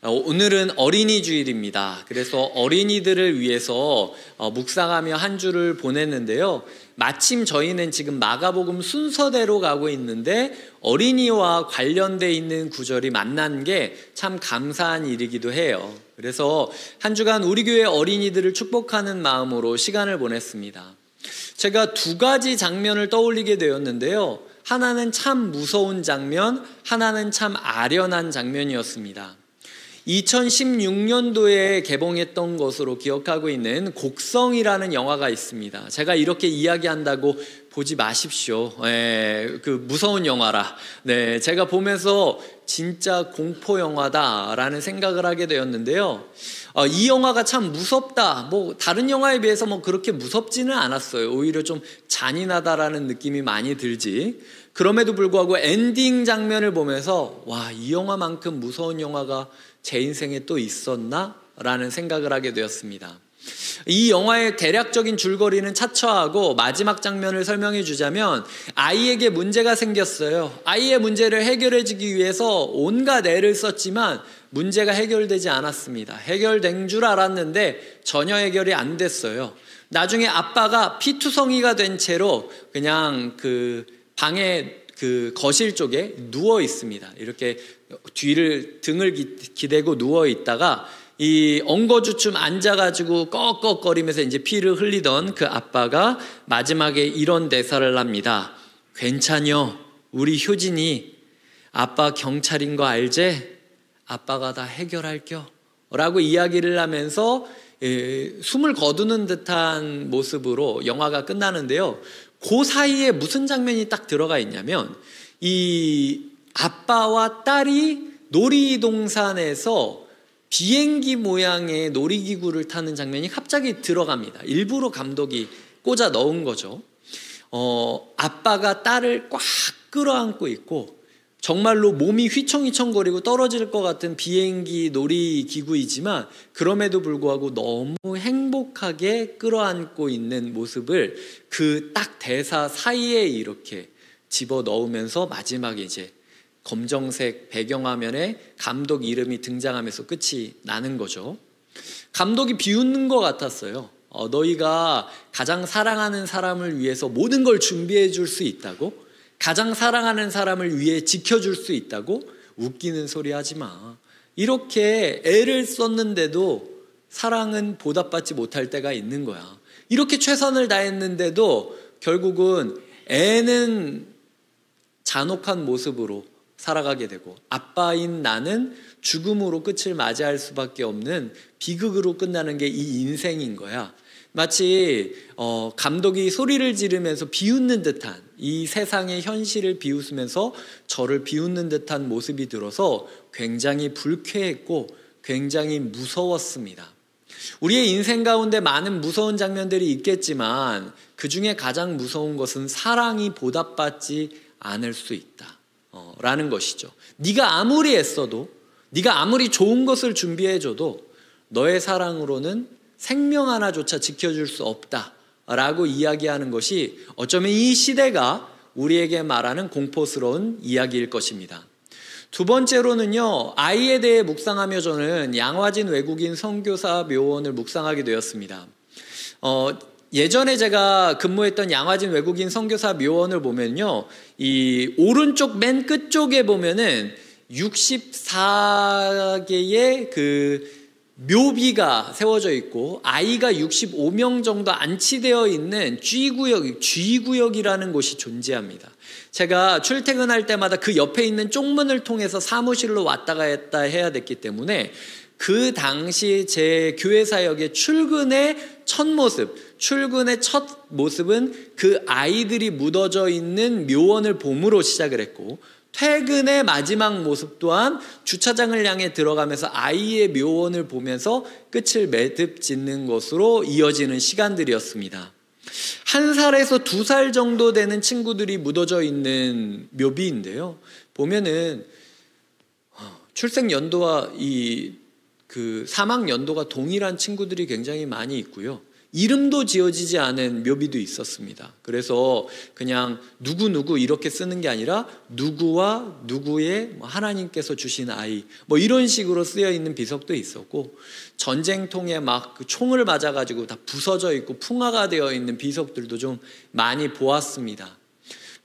오늘은 어린이 주일입니다. 그래서 어린이들을 위해서 묵상하며 한 주를 보냈는데요. 마침 저희는 지금 마가복음 순서대로 가고 있는데 어린이와 관련돼 있는 구절이 만난 게 참 감사한 일이기도 해요. 그래서 한 주간 우리 교회 어린이들을 축복하는 마음으로 시간을 보냈습니다. 제가 두 가지 장면을 떠올리게 되었는데요. 하나는 참 무서운 장면, 하나는 참 아련한 장면이었습니다. 2016년도에 개봉했던 것으로 기억하고 있는 곡성이라는 영화가 있습니다. 제가 이렇게 이야기한다고 보지 마십시오. 그 무서운 영화라. 네, 제가 보면서 진짜 공포 영화다라는 생각을 하게 되었는데요. 이 영화가 참 무섭다. 다른 영화에 비해서 그렇게 무섭지는 않았어요. 오히려 좀 잔인하다라는 느낌이 많이 들지. 그럼에도 불구하고 엔딩 장면을 보면서 와, 이 영화만큼 무서운 영화가 제 인생에 또 있었나? 라는 생각을 하게 되었습니다. 이 영화의 대략적인 줄거리는 차처하고 마지막 장면을 설명해 주자면 아이에게 문제가 생겼어요. 아이의 문제를 해결해 주기 위해서 온갖 애를 썼지만 문제가 해결되지 않았습니다. 해결된 줄 알았는데 전혀 해결이 안 됐어요. 나중에 아빠가 피투성이가 된 채로 그냥 그 방에 그 거실 쪽에 누워 있습니다. 이렇게 등을 기대고 누워 있다가 이 엉거주춤 앉아가지고 꺽꺽거리면서 이제 피를 흘리던 그 아빠가 마지막에 이런 대사를 합니다. 괜찮여, 우리 효진이 아빠 경찰인 거 알제? 아빠가 다 해결할겨. 라고 이야기를 하면서 숨을 거두는 듯한 모습으로 영화가 끝나는데요. 그 사이에 무슨 장면이 딱 들어가 있냐면 이 아빠와 딸이 놀이동산에서 비행기 모양의 놀이기구를 타는 장면이 갑자기 들어갑니다. 일부러 감독이 꽂아 넣은 거죠. 아빠가 딸을 꽉 끌어안고 있고 정말로 몸이 휘청휘청거리고 떨어질 것 같은 비행기 놀이기구이지만 그럼에도 불구하고 너무 행복하게 끌어안고 있는 모습을 그 딱 대사 사이에 이렇게 집어넣으면서 마지막에 이제 검정색 배경화면에 감독 이름이 등장하면서 끝이 나는 거죠. 감독이 비웃는 것 같았어요. 너희가 가장 사랑하는 사람을 위해서 모든 걸 준비해 줄 수 있다고? 가장 사랑하는 사람을 위해 지켜줄 수 있다고? 웃기는 소리 하지 마. 이렇게 애를 썼는데도 사랑은 보답받지 못할 때가 있는 거야. 이렇게 최선을 다했는데도 결국은 애는 잔혹한 모습으로 살아가게 되고 아빠인 나는 죽음으로 끝을 맞이할 수밖에 없는 비극으로 끝나는 게 이 인생인 거야. 마치 감독이 소리를 지르면서 비웃는 듯한 이 세상의 현실을 비웃으면서 저를 비웃는 듯한 모습이 들어서 굉장히 불쾌했고 굉장히 무서웠습니다. 우리의 인생 가운데 많은 무서운 장면들이 있겠지만 그 중에 가장 무서운 것은 사랑이 보답받지 않을 수 있다 라는 것이죠. 네가 아무리 애써도 네가 아무리 좋은 것을 준비해줘도 너의 사랑으로는 생명 하나조차 지켜줄 수 없다라고 이야기하는 것이 어쩌면 이 시대가 우리에게 말하는 공포스러운 이야기일 것입니다. 두 번째로는요, 아이에 대해 묵상하며 저는 양화진 외국인 선교사 묘원을 묵상하게 되었습니다. 예전에 제가 근무했던 양화진 외국인 선교사 묘원을 보면요, 이 오른쪽 맨 끝쪽에 보면은 64개의 그 묘비가 세워져 있고 아이가 65명 정도 안치되어 있는 G구역이라는 곳이 존재합니다. 제가 출퇴근할 때마다 그 옆에 있는 쪽문을 통해서 사무실로 왔다 갔다 해야 됐기 때문에 그 당시 제 교회 사역의 출근의 첫 모습은 그 아이들이 묻어져 있는 묘원을 봄으로 시작을 했고 퇴근의 마지막 모습 또한 주차장을 향해 들어가면서 아이의 묘원을 보면서 끝을 매듭 짓는 것으로 이어지는 시간들이었습니다. 1살에서 2살 정도 되는 친구들이 묻어져 있는 묘비인데요. 보면은 출생 연도와 그 사망 연도가 동일한 친구들이 굉장히 많이 있고요. 이름도 지어지지 않은 묘비도 있었습니다. 그래서 그냥 누구 이렇게 쓰는 게 아니라 누구와 누구의 하나님께서 주신 아이 이런 식으로 쓰여 있는 비석도 있었고, 전쟁통에 막 그 총을 맞아가지고 다 부서져 있고 풍화가 되어 있는 비석들도 좀 많이 보았습니다.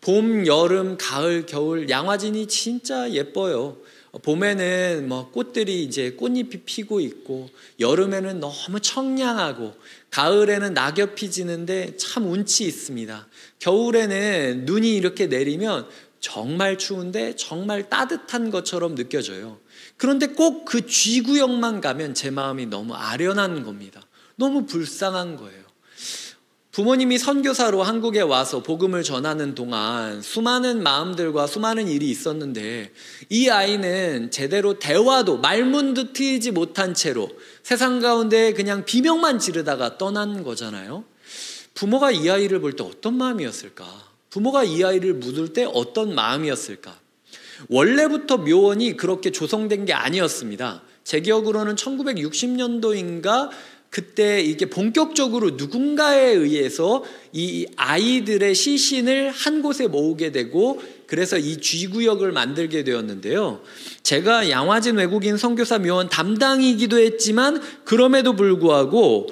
봄, 여름, 가을, 겨울 양화진이 진짜 예뻐요. 봄에는 꽃들이 이제 꽃잎이 피고 있고, 여름에는 너무 청량하고, 가을에는 낙엽이 지는데 참 운치 있습니다. 겨울에는 눈이 이렇게 내리면 정말 추운데 정말 따뜻한 것처럼 느껴져요. 그런데 꼭 그 G구역만 가면 제 마음이 너무 아련한 겁니다. 너무 불쌍한 거예요. 부모님이 선교사로 한국에 와서 복음을 전하는 동안 수많은 마음들과 수많은 일이 있었는데, 이 아이는 제대로 대화도 말문도 트이지 못한 채로 세상 가운데 그냥 비명만 지르다가 떠난 거잖아요. 부모가 이 아이를 볼 때 어떤 마음이었을까? 부모가 이 아이를 묻을 때 어떤 마음이었을까? 원래부터 묘원이 그렇게 조성된 게 아니었습니다. 제 기억으로는 1960년도인가 그때 이게 본격적으로 누군가에 의해서 이 아이들의 시신을 한 곳에 모으게 되고, 그래서 이 G구역을 만들게 되었는데요. 제가 양화진 외국인 선교사 묘원 담당이기도 했지만, 그럼에도 불구하고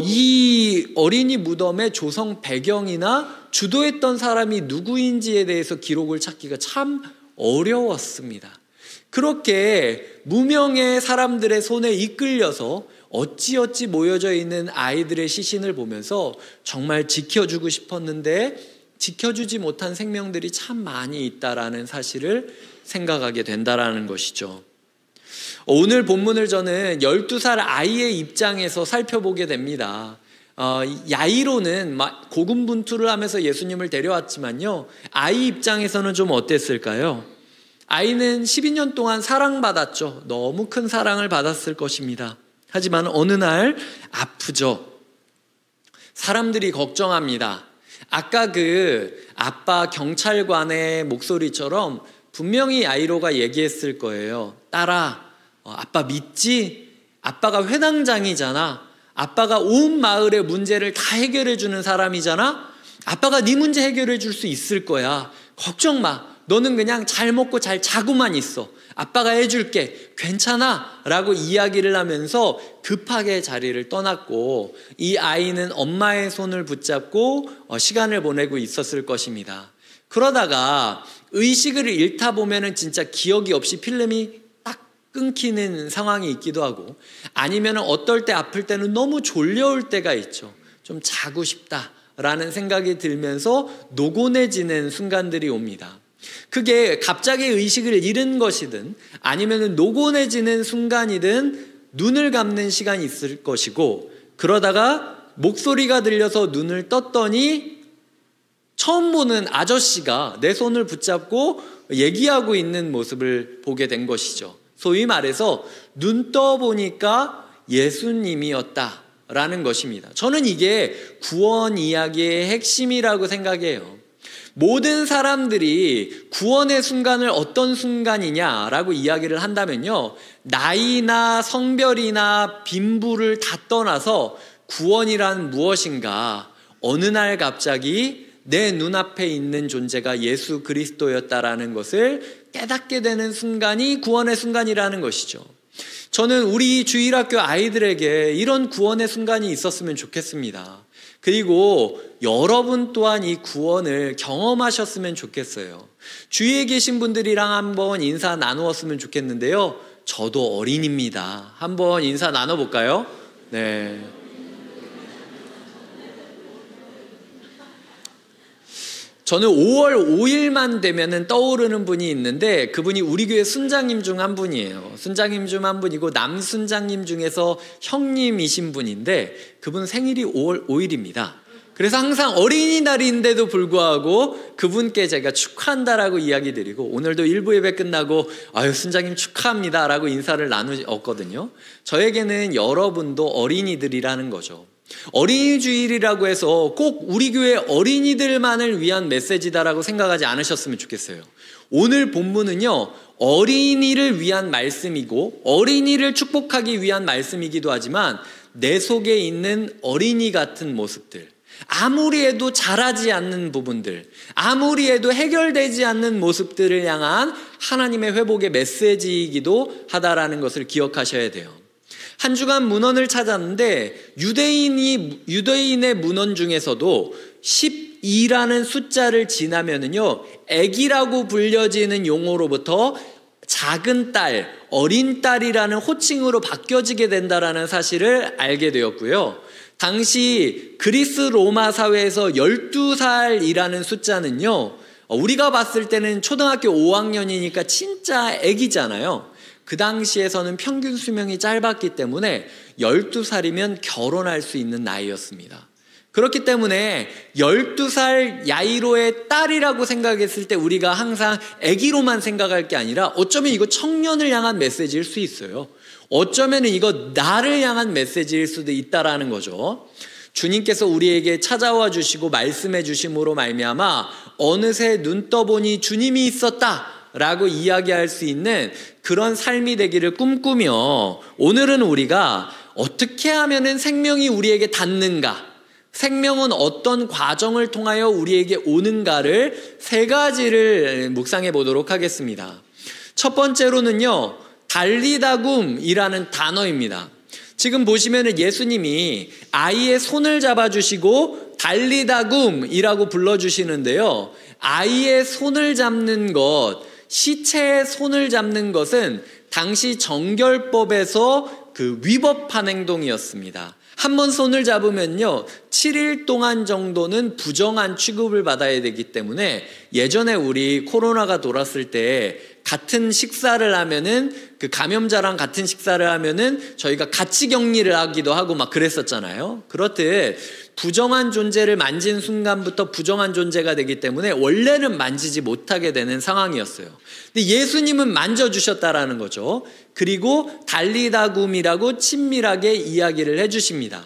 이 어린이 무덤의 조성 배경이나 주도했던 사람이 누구인지에 대해서 기록을 찾기가 참 어려웠습니다. 그렇게 무명의 사람들의 손에 이끌려서 어찌어찌 모여져 있는 아이들의 시신을 보면서 정말 지켜주고 싶었는데 지켜주지 못한 생명들이 참 많이 있다라는 사실을 생각하게 된다라는 것이죠. 오늘 본문을 저는 12살 아이의 입장에서 살펴보게 됩니다. 야이로는 고군분투를 하면서 예수님을 데려왔지만요, 아이 입장에서는 좀 어땠을까요? 아이는 12년 동안 사랑받았죠. 너무 큰 사랑을 받았을 것입니다. 하지만 어느 날 아프죠. 사람들이 걱정합니다. 아까 그 아빠 경찰관의 목소리처럼 분명히 야이로가 얘기했을 거예요. 딸아, 아빠 믿지? 아빠가 회당장이잖아. 아빠가 온 마을의 문제를 다 해결해 주는 사람이잖아. 아빠가 네 문제 해결해 줄 수 있을 거야. 걱정 마. 너는 그냥 잘 먹고 잘 자고만 있어. 아빠가 해줄게. 괜찮아? 라고 이야기를 하면서 급하게 자리를 떠났고, 이 아이는 엄마의 손을 붙잡고 시간을 보내고 있었을 것입니다. 그러다가 의식을 잃다 보면은 진짜 기억이 없이 필름이 딱 끊기는 상황이 있기도 하고, 아니면은 어떨 때 아플 때는 너무 졸려올 때가 있죠. 좀 자고 싶다라는 생각이 들면서 노곤해지는 순간들이 옵니다. 그게 갑자기 의식을 잃은 것이든 아니면 노곤해지는 순간이든 눈을 감는 시간이 있을 것이고, 그러다가 목소리가 들려서 눈을 떴더니 처음 보는 아저씨가 내 손을 붙잡고 얘기하고 있는 모습을 보게 된 것이죠. 소위 말해서 눈 떠보니까 예수님이었다라는 것입니다. 저는 이게 구원 이야기의 핵심이라고 생각해요. 모든 사람들이 구원의 순간을 어떤 순간이냐라고 이야기를 한다면요, 나이나 성별이나 빈부를 다 떠나서 구원이란 무엇인가, 어느 날 갑자기 내 눈앞에 있는 존재가 예수 그리스도였다라는 것을 깨닫게 되는 순간이 구원의 순간이라는 것이죠. 저는 우리 주일학교 아이들에게 이런 구원의 순간이 있었으면 좋겠습니다. 그리고 여러분 또한 이 구원을 경험하셨으면 좋겠어요. 주위에 계신 분들이랑 한번 인사 나누었으면 좋겠는데요. 저도 어린입니다. 한번 인사 나눠볼까요? 네. 저는 5월 5일만 되면은 떠오르는 분이 있는데, 그분이 우리 교회 순장님 중 한 분이에요. 순장님 중 한 분이고 남순장님 중에서 형님이신 분인데, 그분 생일이 5월 5일입니다. 그래서 항상 어린이날인데도 불구하고 그분께 제가 축하한다라고 이야기 드리고, 오늘도 1부 예배 끝나고 아유 순장님 축하합니다 라고 인사를 나누었거든요. 저에게는 여러분도 어린이들이라는 거죠. 어린이 주일이라고 해서 꼭 우리 교회 어린이들만을 위한 메시지다라고 생각하지 않으셨으면 좋겠어요. 오늘 본문은요, 어린이를 위한 말씀이고 어린이를 축복하기 위한 말씀이기도 하지만 내 속에 있는 어린이 같은 모습들, 아무리 해도 자라지 않는 부분들, 아무리 해도 해결되지 않는 모습들을 향한 하나님의 회복의 메시지이기도 하다라는 것을 기억하셔야 돼요. 한 주간 문헌을 찾았는데 유대인의 문헌 중에서도 12라는 숫자를 지나면은요, 애기라고 불려지는 용어로부터 작은 딸, 어린 딸이라는 호칭으로 바뀌어지게 된다라는 사실을 알게 되었고요. 당시 그리스 로마 사회에서 12살이라는 숫자는요, 우리가 봤을 때는 초등학교 5학년이니까 진짜 애기잖아요. 그 당시에서는 평균 수명이 짧았기 때문에 12살이면 결혼할 수 있는 나이였습니다. 그렇기 때문에 12살 야이로의 딸이라고 생각했을 때 우리가 항상 아기로만 생각할 게 아니라 어쩌면 이거 청년을 향한 메시지일 수 있어요. 어쩌면 이거 나를 향한 메시지일 수도 있다라는 거죠. 주님께서 우리에게 찾아와 주시고 말씀해 주심으로 말미암아 어느새 눈 떠보니 주님이 있었다 라고 이야기할 수 있는 그런 삶이 되기를 꿈꾸며, 오늘은 우리가 어떻게 하면은 생명이 우리에게 닿는가, 생명은 어떤 과정을 통하여 우리에게 오는가를 세 가지를 묵상해 보도록 하겠습니다. 첫 번째로는요, 달리다굼이라는 단어입니다. 지금 보시면은 예수님이 아이의 손을 잡아주시고 달리다굼이라고 불러주시는데요, 아이의 손을 잡는 것, 시체의 손을 잡는 것은 당시 정결법에서 그 위법한 행동이었습니다. 한번 손을 잡으면요, 7일 동안 정도는 부정한 취급을 받아야 되기 때문에 예전에 우리 코로나가 돌았을 때 같은 식사를 하면은, 그 감염자랑 같은 식사를 하면은 저희가 같이 격리를 하기도 하고 막 그랬었잖아요. 그렇듯 부정한 존재를 만진 순간부터 부정한 존재가 되기 때문에 원래는 만지지 못하게 되는 상황이었어요. 근데 예수님은 만져주셨다라는 거죠. 그리고 달리다굼이라고 친밀하게 이야기를 해주십니다.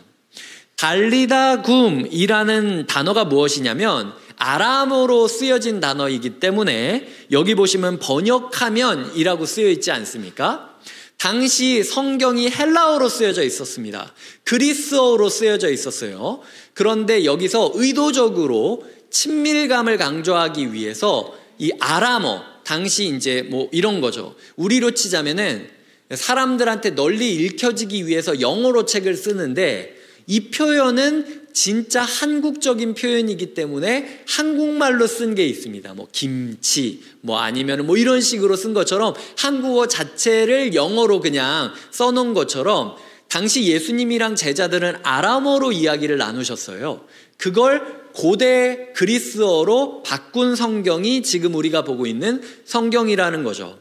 달리다굼이라는 단어가 무엇이냐면 아람어로 쓰여진 단어이기 때문에 여기 보시면 번역하면이라고 쓰여 있지 않습니까? 당시 성경이 헬라어로 쓰여져 있었습니다. 그리스어로 쓰여져 있었어요. 그런데 여기서 의도적으로 친밀감을 강조하기 위해서 이 아람어, 당시 이제 뭐 이런 거죠. 우리로 치자면은 사람들한테 널리 읽혀지기 위해서 영어로 책을 쓰는데, 이 표현은 진짜 한국적인 표현이기 때문에 한국말로 쓴 게 있습니다. 뭐 김치, 뭐 아니면 뭐 이런 식으로 쓴 것처럼 한국어 자체를 영어로 그냥 써놓은 것처럼 당시 예수님이랑 제자들은 아람어로 이야기를 나누셨어요. 그걸 고대 그리스어로 바꾼 성경이 지금 우리가 보고 있는 성경이라는 거죠.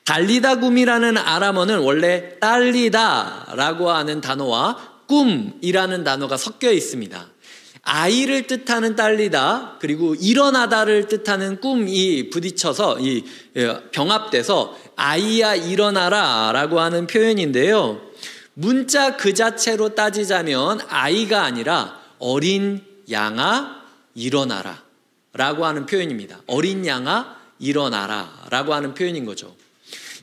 달리다굼이라는 아람어는 원래 딸리다라고 하는 단어와 꿈이라는 단어가 섞여 있습니다. 아이를 뜻하는 딸리다, 그리고 일어나다를 뜻하는 꿈이 부딪혀서 병합돼서 아이야 일어나라 라고 하는 표현인데요, 문자 그 자체로 따지자면 아이가 아니라 어린 양아 일어나라 라고 하는 표현입니다. 어린 양아 일어나라 라고 하는 표현인 거죠.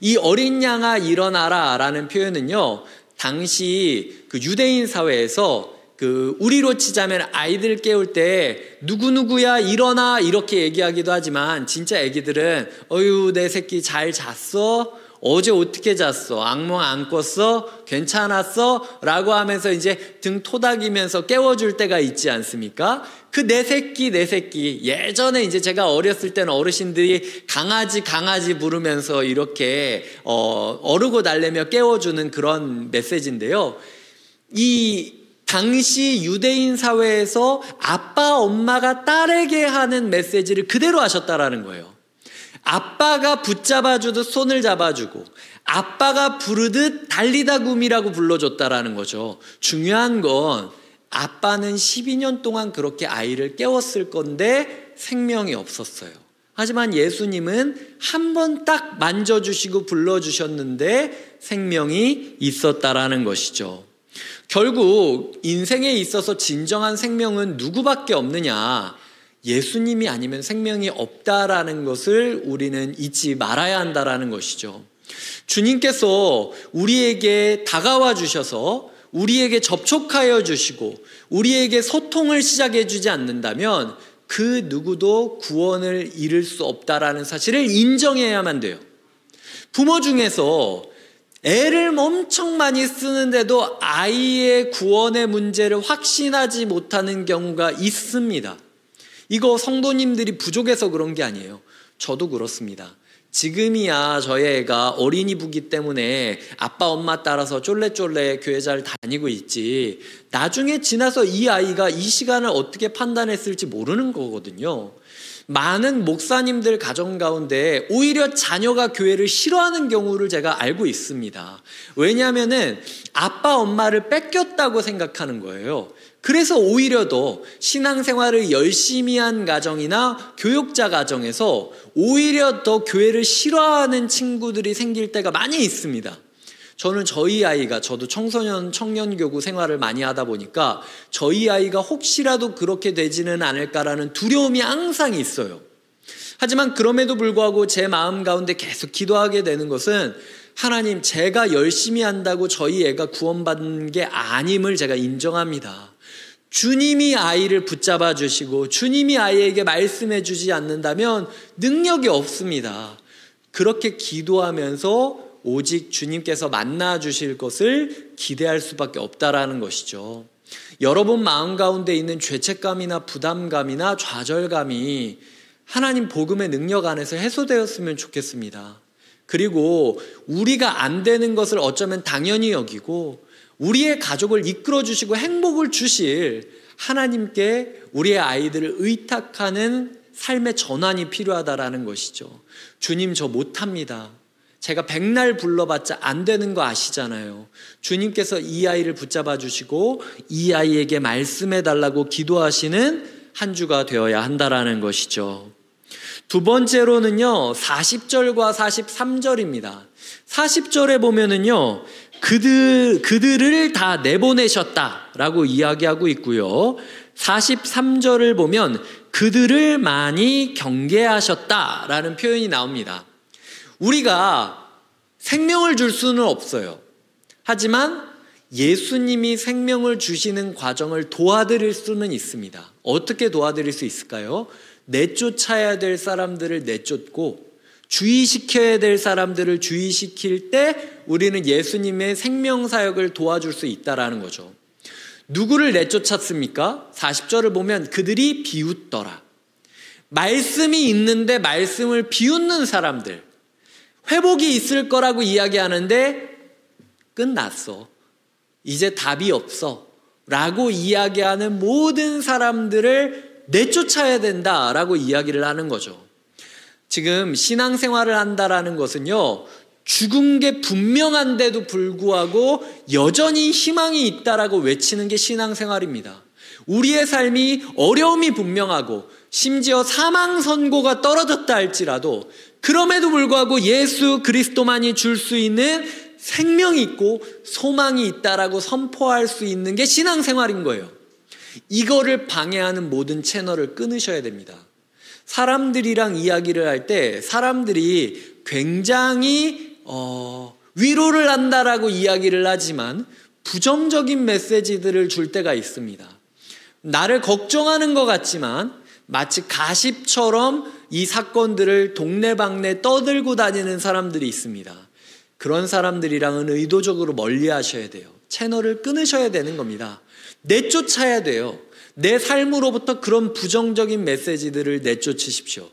이 어린 양아 일어나라 라는 표현은요, 당시 그 유대인 사회에서 그 우리로 치자면 아이들 깨울 때 누구누구야 일어나 이렇게 얘기하기도 하지만, 진짜 애기들은 어휴 내 새끼 잘 잤어? 어제 어떻게 잤어? 악몽 안 꿨어? 괜찮았어? 라고 하면서 이제 등 토닥이면서 깨워줄 때가 있지 않습니까? 그 내 새끼 예전에 이제 제가 어렸을 때는 어르신들이 강아지 부르면서 이렇게 어르고 달래며 깨워주는 그런 메시지인데요, 이 당시 유대인 사회에서 아빠 엄마가 딸에게 하는 메시지를 그대로 하셨다라는 거예요. 아빠가 붙잡아주듯 손을 잡아주고 아빠가 부르듯 달리다굼이라고 불러줬다라는 거죠. 중요한 건 아빠는 12년 동안 그렇게 아이를 깨웠을 건데 생명이 없었어요. 하지만 예수님은 한 번 딱 만져주시고 불러주셨는데 생명이 있었다라는 것이죠. 결국 인생에 있어서 진정한 생명은 누구밖에 없느냐? 예수님이 아니면 생명이 없다라는 것을 우리는 잊지 말아야 한다라는 것이죠. 주님께서 우리에게 다가와 주셔서 우리에게 접촉하여 주시고 우리에게 소통을 시작해 주지 않는다면 그 누구도 구원을 이룰 수 없다라는 사실을 인정해야만 돼요. 부모 중에서 애를 엄청 많이 쓰는데도 아이의 구원의 문제를 확신하지 못하는 경우가 있습니다. 이거 성도님들이 부족해서 그런 게 아니에요. 저도 그렇습니다. 지금이야 저희 애가 어린이부기 때문에 아빠 엄마 따라서 쫄래쫄래 교회 잘 다니고 있지, 나중에 지나서 이 아이가 이 시간을 어떻게 판단했을지 모르는 거거든요. 많은 목사님들 가정 가운데 오히려 자녀가 교회를 싫어하는 경우를 제가 알고 있습니다. 왜냐하면은 아빠 엄마를 뺏겼다고 생각하는 거예요. 그래서 오히려 더 신앙생활을 열심히 한 가정이나 교육자 가정에서 오히려 더 교회를 싫어하는 친구들이 생길 때가 많이 있습니다. 저는 저희 아이가, 저도 청소년 청년교구 생활을 많이 하다 보니까 저희 아이가 혹시라도 그렇게 되지는 않을까라는 두려움이 항상 있어요. 하지만 그럼에도 불구하고 제 마음 가운데 계속 기도하게 되는 것은, 하나님, 제가 열심히 한다고 저희 애가 구원받는 게 아님을 제가 인정합니다. 주님이 아이를 붙잡아 주시고 주님이 아이에게 말씀해 주지 않는다면 능력이 없습니다. 그렇게 기도하면서 오직 주님께서 만나 주실 것을 기대할 수밖에 없다라는 것이죠. 여러분 마음 가운데 있는 죄책감이나 부담감이나 좌절감이 하나님 복음의 능력 안에서 해소되었으면 좋겠습니다. 그리고 우리가 안 되는 것을 어쩌면 당연히 여기고 우리의 가족을 이끌어 주시고 행복을 주실 하나님께 우리의 아이들을 의탁하는 삶의 전환이 필요하다라는 것이죠. 주님, 저 못합니다. 제가 백날 불러봤자 안 되는 거 아시잖아요. 주님께서 이 아이를 붙잡아 주시고 이 아이에게 말씀해 달라고 기도하시는 한 주가 되어야 한다라는 것이죠. 두 번째로는요, 40절과 43절입니다. 40절에 보면은요, 그들을 다 내보내셨다라고 이야기하고 있고요. 43절을 보면 그들을 많이 경계하셨다라는 표현이 나옵니다. 우리가 생명을 줄 수는 없어요. 하지만 예수님이 생명을 주시는 과정을 도와드릴 수는 있습니다. 어떻게 도와드릴 수 있을까요? 내쫓아야 될 사람들을 내쫓고 주의시켜야 될 사람들을 주의시킬 때 우리는 예수님의 생명사역을 도와줄 수 있다라는 거죠. 누구를 내쫓았습니까? 40절을 보면 그들이 비웃더라. 말씀이 있는데 말씀을 비웃는 사람들, 회복이 있을 거라고 이야기하는데 끝났어, 이제 답이 없어 라고 이야기하는 모든 사람들을 내쫓아야 된다라고 이야기를 하는 거죠. 지금 신앙생활을 한다라는 것은요, 죽은 게 분명한데도 불구하고 여전히 희망이 있다라고 외치는 게 신앙생활입니다. 우리의 삶이 어려움이 분명하고 심지어 사망 선고가 떨어졌다 할지라도 그럼에도 불구하고 예수 그리스도만이 줄 수 있는 생명이 있고 소망이 있다라고 선포할 수 있는 게 신앙생활인 거예요. 이거를 방해하는 모든 채널을 끊으셔야 됩니다. 사람들이랑 이야기를 할 때 사람들이 굉장히 위로를 한다라고 이야기를 하지만 부정적인 메시지들을 줄 때가 있습니다. 나를 걱정하는 것 같지만 마치 가십처럼 이 사건들을 동네방네 떠들고 다니는 사람들이 있습니다. 그런 사람들이랑은 의도적으로 멀리 하셔야 돼요. 채널을 끊으셔야 되는 겁니다. 내쫓아야 돼요. 내 삶으로부터 그런 부정적인 메시지들을 내쫓으십시오.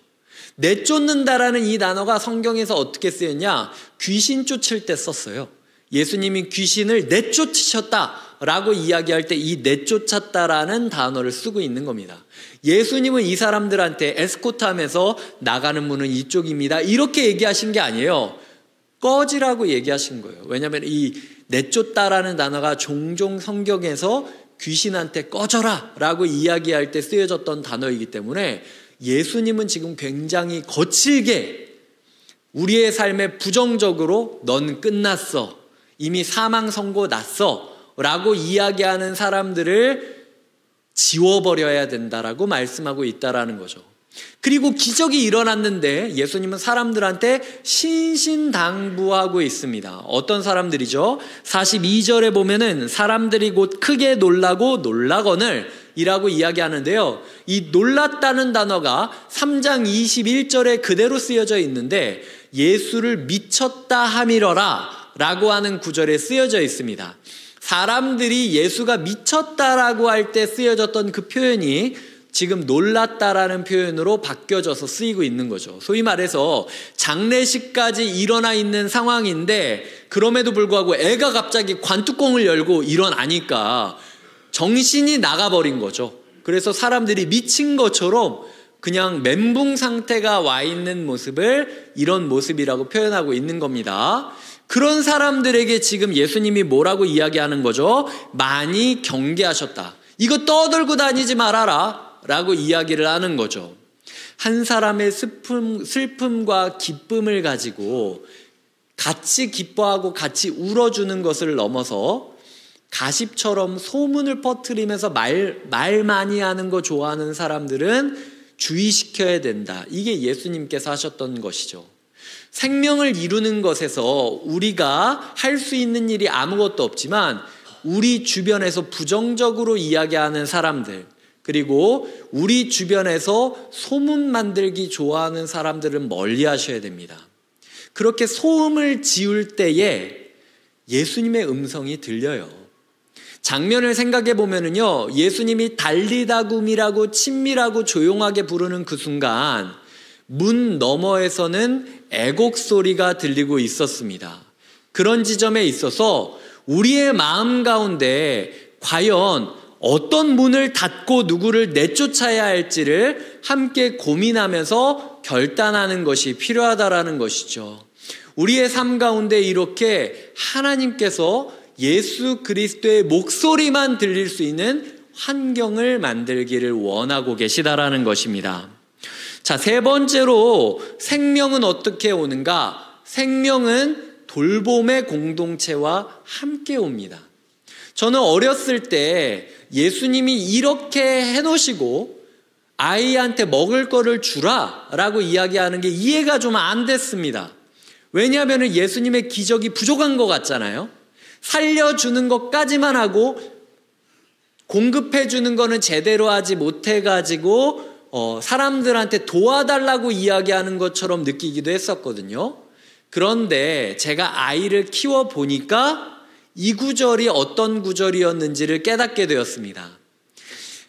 내쫓는다라는 이 단어가 성경에서 어떻게 쓰였냐? 귀신 쫓을 때 썼어요. 예수님이 귀신을 내쫓으셨다라고 이야기할 때 이 내쫓았다라는 단어를 쓰고 있는 겁니다. 예수님은 이 사람들한테 에스코트하면서 나가는 문은 이쪽입니다, 이렇게 얘기하신 게 아니에요. 꺼지라고 얘기하신 거예요. 왜냐하면 이 내쫓다라는 단어가 종종 성경에서 귀신한테 꺼져라 라고 이야기할 때 쓰여졌던 단어이기 때문에 예수님은 지금 굉장히 거칠게 우리의 삶에 부정적으로 넌 끝났어, 이미 사망 선고 났어 라고 이야기하는 사람들을 지워버려야 된다라고 말씀하고 있다라는 거죠. 그리고 기적이 일어났는데 예수님은 사람들한테 신신당부하고 있습니다. 어떤 사람들이죠? 42절에 보면은 사람들이 곧 크게 놀라고 놀라거늘 이라고 이야기하는데요. 이 놀랐다는 단어가 3장 21절에 그대로 쓰여져 있는데 예수를 미쳤다 하미러라 라고 하는 구절에 쓰여져 있습니다. 사람들이 예수가 미쳤다라고 할 때 쓰여졌던 그 표현이 지금 놀랐다라는 표현으로 바뀌어져서 쓰이고 있는 거죠. 소위 말해서 장례식까지 일어나 있는 상황인데 그럼에도 불구하고 애가 갑자기 관뚜껑을 열고 일어나니까 정신이 나가버린 거죠. 그래서 사람들이 미친 것처럼 그냥 멘붕 상태가 와 있는 모습을 이런 모습이라고 표현하고 있는 겁니다. 그런 사람들에게 지금 예수님이 뭐라고 이야기하는 거죠? 많이 경계하셨다. 이거 떠들고 다니지 말아라 라고 이야기를 하는 거죠. 한 사람의 슬픔과 기쁨을 가지고 같이 기뻐하고 같이 울어주는 것을 넘어서 가십처럼 소문을 퍼뜨리면서 말 많이 하는 거 좋아하는 사람들은 주의시켜야 된다. 이게 예수님께서 하셨던 것이죠. 생명을 이루는 것에서 우리가 할 수 있는 일이 아무것도 없지만 우리 주변에서 부정적으로 이야기하는 사람들, 그리고 우리 주변에서 소문 만들기 좋아하는 사람들은 멀리 하셔야 됩니다. 그렇게 소음을 지을 때에 예수님의 음성이 들려요. 장면을 생각해 보면은요, 예수님이 달리다굼이라고 친밀하고 조용하게 부르는 그 순간 문 너머에서는 애곡 소리가 들리고 있었습니다. 그런 지점에 있어서 우리의 마음 가운데 과연 어떤 문을 닫고 누구를 내쫓아야 할지를 함께 고민하면서 결단하는 것이 필요하다라는 것이죠. 우리의 삶 가운데 이렇게 하나님께서 예수 그리스도의 목소리만 들릴 수 있는 환경을 만들기를 원하고 계시다라는 것입니다. 자, 세 번째로 생명은 어떻게 오는가? 생명은 돌봄의 공동체와 함께 옵니다. 저는 어렸을 때 예수님이 이렇게 해놓으시고 아이한테 먹을 거를 주라 라고 이야기하는 게 이해가 좀 안 됐습니다. 왜냐하면 예수님의 기적이 부족한 것 같잖아요. 살려주는 것까지만 하고 공급해주는 거는 제대로 하지 못해가지고 사람들한테 도와달라고 이야기하는 것처럼 느끼기도 했었거든요. 그런데 제가 아이를 키워보니까 이 구절이 어떤 구절이었는지를 깨닫게 되었습니다.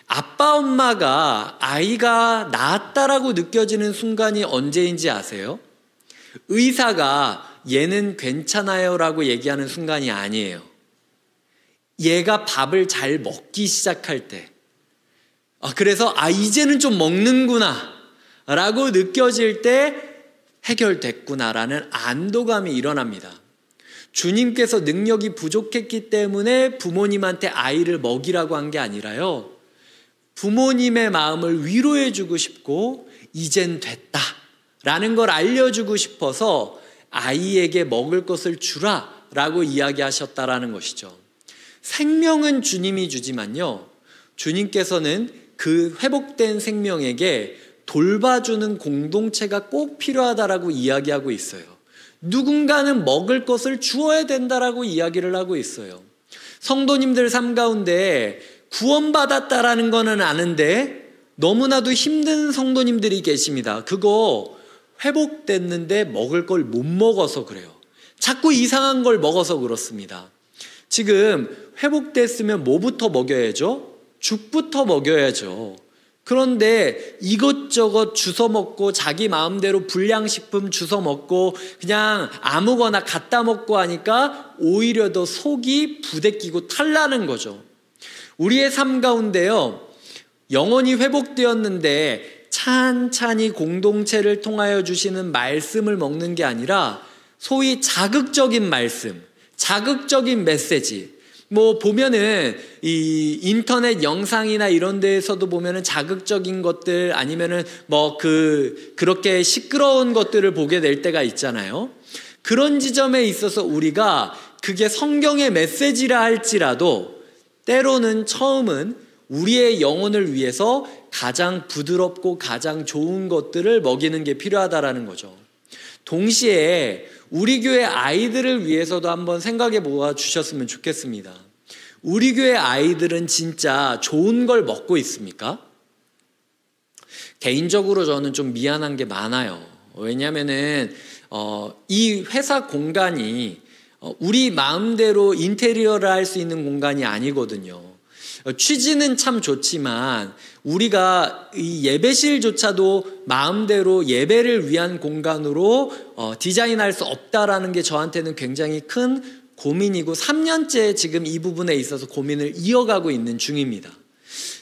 아빠 엄마가 아이가 낳았다라고 느껴지는 순간이 언제인지 아세요? 의사가 얘는 괜찮아요 라고 얘기하는 순간이 아니에요. 얘가 밥을 잘 먹기 시작할 때, 그래서 이제는 좀 먹는구나 라고 느껴질 때 해결됐구나라는 안도감이 일어납니다. 주님께서 능력이 부족했기 때문에 부모님한테 아이를 먹이라고 한 게 아니라요, 부모님의 마음을 위로해 주고 싶고 이젠 됐다 라는 걸 알려주고 싶어서 아이에게 먹을 것을 주라 라고 이야기하셨다라는 것이죠. 생명은 주님이 주지만요, 주님께서는 그 회복된 생명에게 돌봐주는 공동체가 꼭 필요하다라고 이야기하고 있어요. 누군가는 먹을 것을 주어야 된다라고 이야기를 하고 있어요. 성도님들 삶 가운데 구원받았다라는 거는 아는데 너무나도 힘든 성도님들이 계십니다. 그거 회복됐는데 먹을 걸 못 먹어서 그래요. 자꾸 이상한 걸 먹어서 그렇습니다. 지금 회복됐으면 뭐부터 먹여야죠? 죽부터 먹여야죠. 그런데 이것저것 주워 먹고 자기 마음대로 불량식품 주워 먹고 그냥 아무거나 갖다 먹고 하니까 오히려 더 속이 부대끼고 탈나는 거죠. 우리의 삶 가운데요, 영혼이 회복되었는데 찬찬히 공동체를 통하여 주시는 말씀을 먹는 게 아니라 소위 자극적인 말씀, 자극적인 메시지, 보면은 이 인터넷 영상이나 이런 데에서도 보면은 자극적인 것들 아니면은 그렇게 시끄러운 것들을 보게 될 때가 있잖아요. 그런 지점에 있어서 우리가 그게 성경의 메시지라 할지라도 때로는 처음은 우리의 영혼을 위해서 가장 부드럽고 가장 좋은 것들을 먹이는 게 필요하다라는 거죠. 동시에 우리 교회 아이들을 위해서도 한번 생각해 보아 주셨으면 좋겠습니다. 우리 교회 아이들은 진짜 좋은 걸 먹고 있습니까? 개인적으로 저는 좀 미안한 게 많아요. 왜냐하면은 이 회사 공간이 우리 마음대로 인테리어를 할 수 있는 공간이 아니거든요. 취지는 참 좋지만 우리가 이 예배실조차도 마음대로 예배를 위한 공간으로 디자인할 수 없다라는 게 저한테는 굉장히 큰 고민이고 3년째 지금 이 부분에 있어서 고민을 이어가고 있는 중입니다.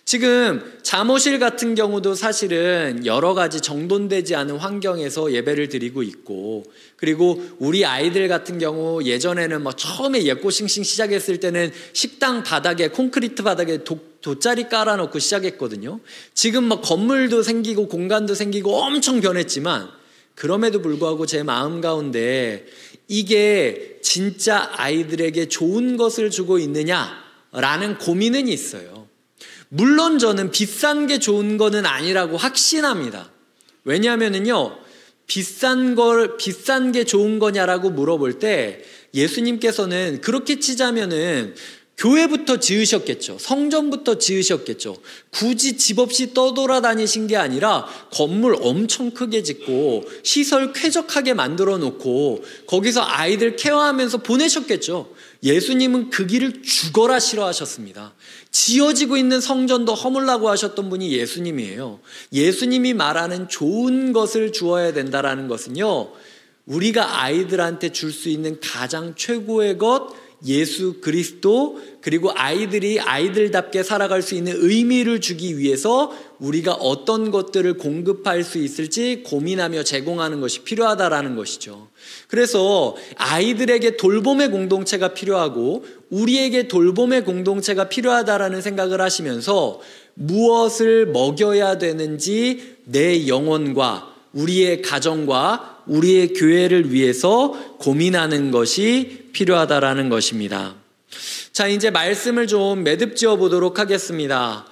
지금 잠옷실 같은 경우도 사실은 여러 가지 정돈되지 않은 환경에서 예배를 드리고 있고, 그리고 우리 아이들 같은 경우 예전에는 처음에 예꼬싱싱 시작했을 때는 식당 바닥에 콘크리트 바닥에 돗자리 깔아놓고 시작했거든요. 지금 건물도 생기고 공간도 생기고 엄청 변했지만 그럼에도 불구하고 제 마음 가운데 이게 진짜 아이들에게 좋은 것을 주고 있느냐라는 고민은 있어요. 물론 저는 비싼 게 좋은 거는 아니라고 확신합니다. 왜냐하면요, 비싼 게 좋은 거냐라고 물어볼 때 예수님께서는 그렇게 치자면은 교회부터 지으셨겠죠. 성전부터 지으셨겠죠. 굳이 집 없이 떠돌아다니신 게 아니라 건물 엄청 크게 짓고 시설 쾌적하게 만들어 놓고 거기서 아이들 케어하면서 보내셨겠죠. 예수님은 그 길을 죽어라 싫어하셨습니다. 지어지고 있는 성전도 허물라고 하셨던 분이 예수님이에요. 예수님이 말하는 좋은 것을 주어야 된다라는 것은요, 우리가 아이들한테 줄 수 있는 가장 최고의 것, 예수 그리스도, 그리고 아이들이 아이들답게 살아갈 수 있는 의미를 주기 위해서 우리가 어떤 것들을 공급할 수 있을지 고민하며 제공하는 것이 필요하다라는 것이죠. 그래서 아이들에게 돌봄의 공동체가 필요하고 우리에게 돌봄의 공동체가 필요하다라는 생각을 하시면서 무엇을 먹여야 되는지 내 영혼과 우리의 가정과 우리의 교회를 위해서 고민하는 것이 필요하다라는 것입니다. 자, 이제 말씀을 좀 매듭지어 보도록 하겠습니다.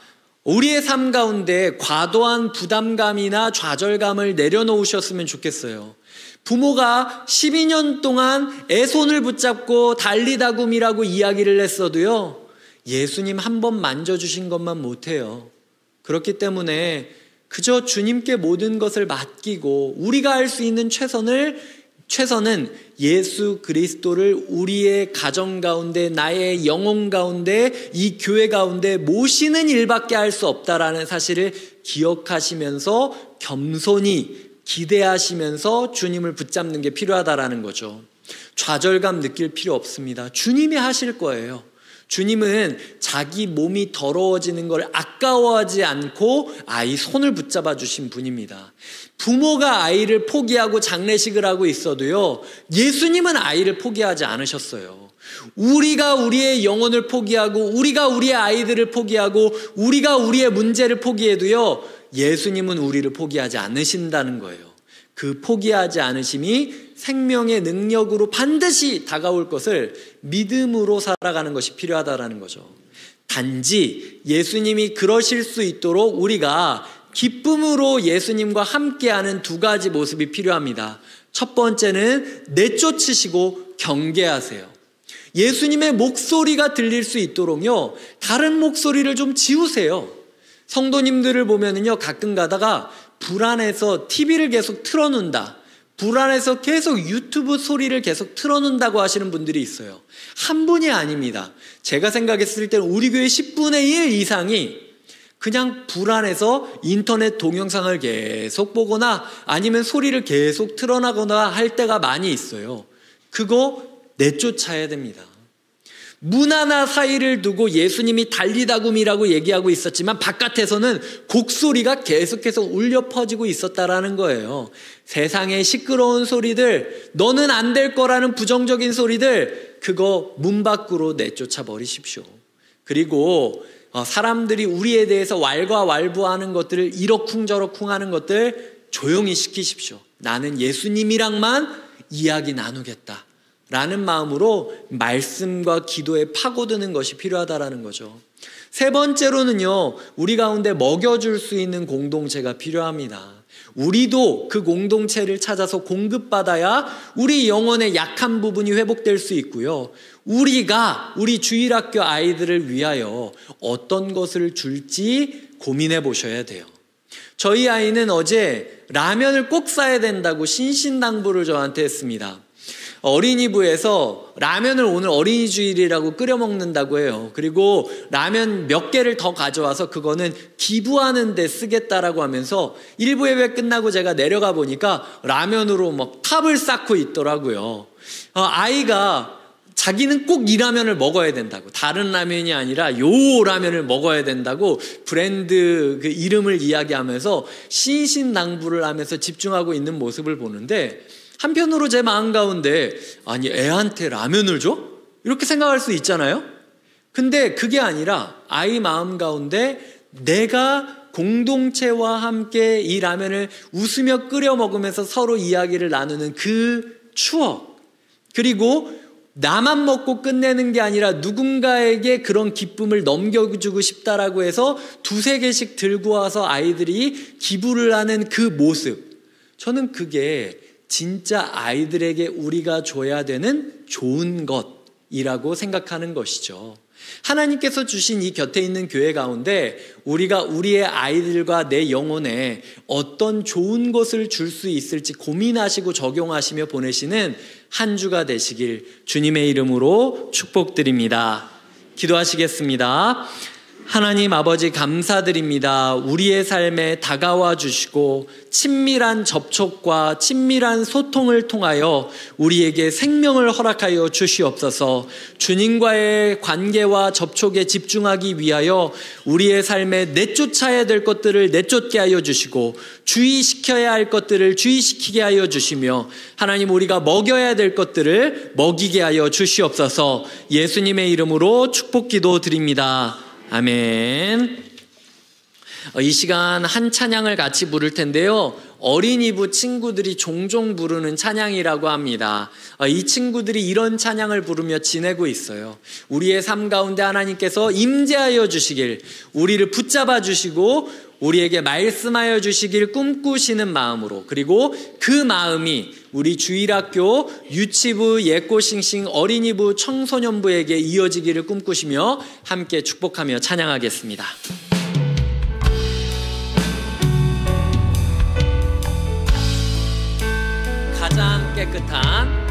우리의 삶 가운데 과도한 부담감이나 좌절감을 내려놓으셨으면 좋겠어요. 부모가 12년 동안 애 손을 붙잡고 달리다굼이라고 이야기를 했어도요, 예수님 한 번 만져주신 것만 못해요. 그렇기 때문에 그저 주님께 모든 것을 맡기고 우리가 할 수 있는 최선은 예수 그리스도를 우리의 가정 가운데, 나의 영혼 가운데, 이 교회 가운데 모시는 일밖에 할 수 없다라는 사실을 기억하시면서 겸손히 기대하시면서 주님을 붙잡는 게 필요하다라는 거죠. 좌절감 느낄 필요 없습니다. 주님이 하실 거예요. 주님은 자기 몸이 더러워지는 걸 아까워하지 않고 아이 손을 붙잡아 주신 분입니다. 부모가 아이를 포기하고 장례식을 하고 있어도요, 예수님은 아이를 포기하지 않으셨어요. 우리가 우리의 영혼을 포기하고 우리가 우리의 아이들을 포기하고 우리가 우리의 문제를 포기해도요, 예수님은 우리를 포기하지 않으신다는 거예요. 그 포기하지 않으심이 생명의 능력으로 반드시 다가올 것을 믿음으로 살아가는 것이 필요하다라는 거죠. 단지 예수님이 그러실 수 있도록 우리가 기쁨으로 예수님과 함께하는 두 가지 모습이 필요합니다. 첫 번째는 내쫓으시고 경계하세요. 예수님의 목소리가 들릴 수 있도록요, 다른 목소리를 좀 지우세요. 성도님들을 보면은요, 가끔 가다가 불안해서 TV를 계속 틀어놓는다, 불안해서 계속 유튜브 소리를 계속 틀어놓는다고 하시는 분들이 있어요. 한 분이 아닙니다. 제가 생각했을 때는 우리 교회 10분의 1 이상이 그냥 불안해서 인터넷 동영상을 계속 보거나 아니면 소리를 계속 틀어나거나 할 때가 많이 있어요. 그거 내쫓아야 됩니다. 문 하나 사이를 두고 예수님이 달리다굼이라고 얘기하고 있었지만 바깥에서는 곡소리가 계속해서 울려 퍼지고 있었다라는 거예요. 세상의 시끄러운 소리들, 너는 안 될 거라는 부정적인 소리들, 그거 문 밖으로 내쫓아 버리십시오. 그리고 사람들이 우리에 대해서 왈가왈부하는 것들을 이러쿵저러쿵 하는 것들 조용히 시키십시오. 나는 예수님이랑만 이야기 나누겠다 라는 마음으로 말씀과 기도에 파고드는 것이 필요하다라는 거죠. 세 번째로는요, 우리 가운데 먹여줄 수 있는 공동체가 필요합니다. 우리도 그 공동체를 찾아서 공급받아야 우리 영혼의 약한 부분이 회복될 수 있고요. 우리가 우리 주일학교 아이들을 위하여 어떤 것을 줄지 고민해 보셔야 돼요. 저희 아이는 어제 라면을 꼭 싸야 된다고 신신당부를 저한테 했습니다. 어린이부에서 라면을 오늘 어린이 주일이라고 끓여 먹는다고 해요. 그리고 라면 몇 개를 더 가져와서 그거는 기부하는 데 쓰겠다라고 하면서 일부 예배 끝나고 제가 내려가 보니까 라면으로 막 탑을 쌓고 있더라고요. 아이가 자기는 꼭 이 라면을 먹어야 된다고, 다른 라면이 아니라 요 라면을 먹어야 된다고 브랜드 그 이름을 이야기하면서 신신당부를 하면서 집중하고 있는 모습을 보는데, 한편으로 제 마음 가운데 아니 애한테 라면을 줘? 이렇게 생각할 수 있잖아요. 근데 그게 아니라 아이 마음 가운데 내가 공동체와 함께 이 라면을 웃으며 끓여 먹으면서 서로 이야기를 나누는 그 추억, 그리고 나만 먹고 끝내는 게 아니라 누군가에게 그런 기쁨을 넘겨주고 싶다라고 해서 두세 개씩 들고 와서 아이들이 기부를 하는 그 모습, 저는 그게 진짜 아이들에게 우리가 줘야 되는 좋은 것이라고 생각하는 것이죠. 하나님께서 주신 이 곁에 있는 교회 가운데 우리가 우리의 아이들과 내 영혼에 어떤 좋은 것을 줄 수 있을지 고민하시고 적용하시며 보내시는 한 주가 되시길 주님의 이름으로 축복드립니다. 기도하시겠습니다. 하나님 아버지 감사드립니다. 우리의 삶에 다가와 주시고 친밀한 접촉과 친밀한 소통을 통하여 우리에게 생명을 허락하여 주시옵소서. 주님과의 관계와 접촉에 집중하기 위하여 우리의 삶에 내쫓아야 될 것들을 내쫓게 하여 주시고 주의시켜야 할 것들을 주의시키게 하여 주시며, 하나님 우리가 먹여야 될 것들을 먹이게 하여 주시옵소서. 예수님의 이름으로 축복기도 드립니다. 아멘. 이 시간 한 찬양을 같이 부를 텐데요, 어린이부 친구들이 종종 부르는 찬양이라고 합니다. 이 친구들이 이런 찬양을 부르며 지내고 있어요. 우리의 삶 가운데 하나님께서 임재하여 주시길, 우리를 붙잡아 주시고 우리에게 말씀하여 주시길 꿈꾸시는 마음으로, 그리고 그 마음이 우리 주일학교 유치부, 예꼬싱싱, 어린이부, 청소년부에게 이어지기를 꿈꾸시며 함께 축복하며 찬양하겠습니다. 가장 깨끗한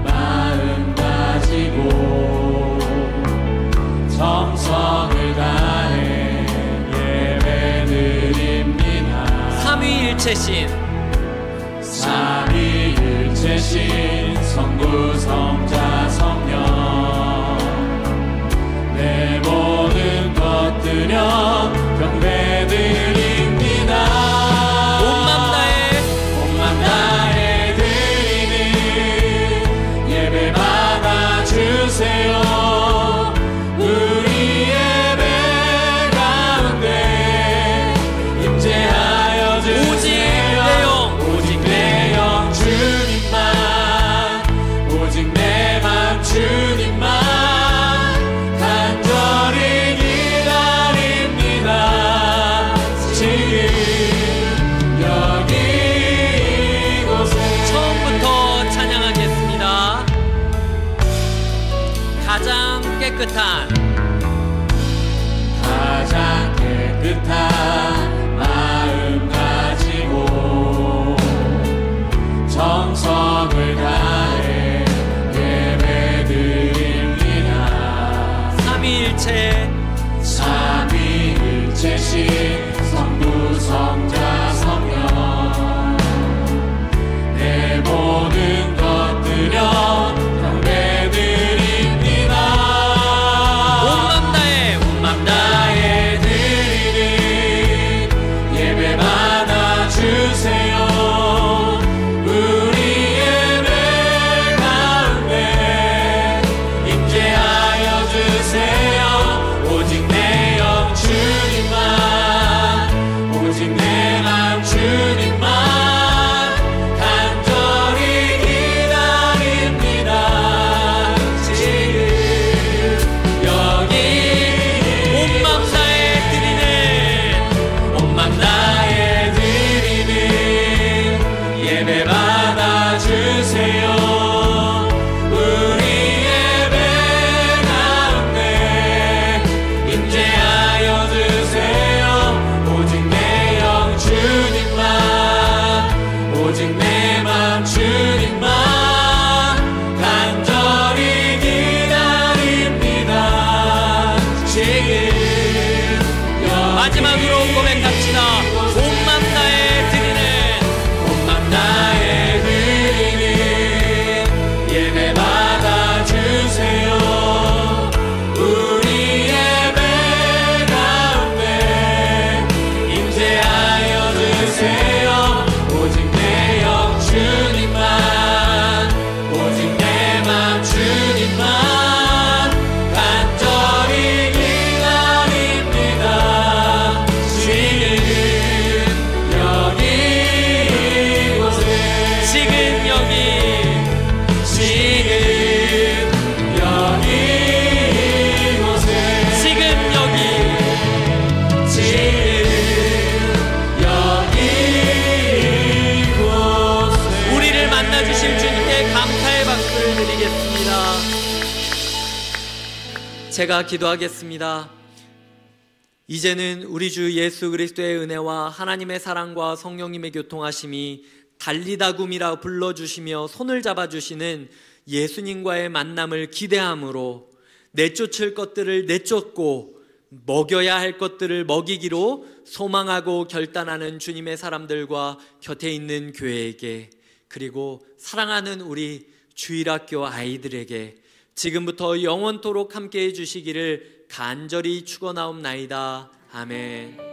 마음 가지고 정성을 다해 예배드립니다. 삼위일체신 성부 성자 성령 내 모든 것들여 경배드립니다. 온맘 다해 드리는 예배 받아주세요. 우리 예배 가운데 임재하여 주세요. 오직 내 영 주님만, 오직 내 맘 예배 받아주세요. 우리 예배 가운데 임재하여 주세요. 오직 내 영 주님만, 오직 내 맘 주님만 간절히 기다립니다. 지금 마지막으로 고백합시다. 온 맘 다해 드리는, 온 맘 다해 드리는 예배 받아주세요. 우리 예배 가운데 임재하여 주세요. 오직 내 영 주님만, 오직 내 맘 주님만 간절히 기다립니다. 지금 여기 이곳에, 지금 여기, 지금 여기 이곳에, 지금 여기, 지금 여기 이곳에. 우리를 만나주실 주님께 감사의 박수를 드리겠습니다. 제가 기도하겠습니다. 이제는 우리 주 예수 그리스도의 은혜와 하나님의 사랑과 성령님의 교통하심이 달리다굼이라 불러주시며 손을 잡아주시는 예수님과의 만남을 기대함으로 내쫓을 것들을 내쫓고 먹여야 할 것들을 먹이기로 소망하고 결단하는 주님의 사람들과 곁에 있는 교회에게, 그리고 사랑하는 우리 주일학교 아이들에게 지금부터 영원토록 함께해 주시기를 간절히 축원하옵나이다. 아멘.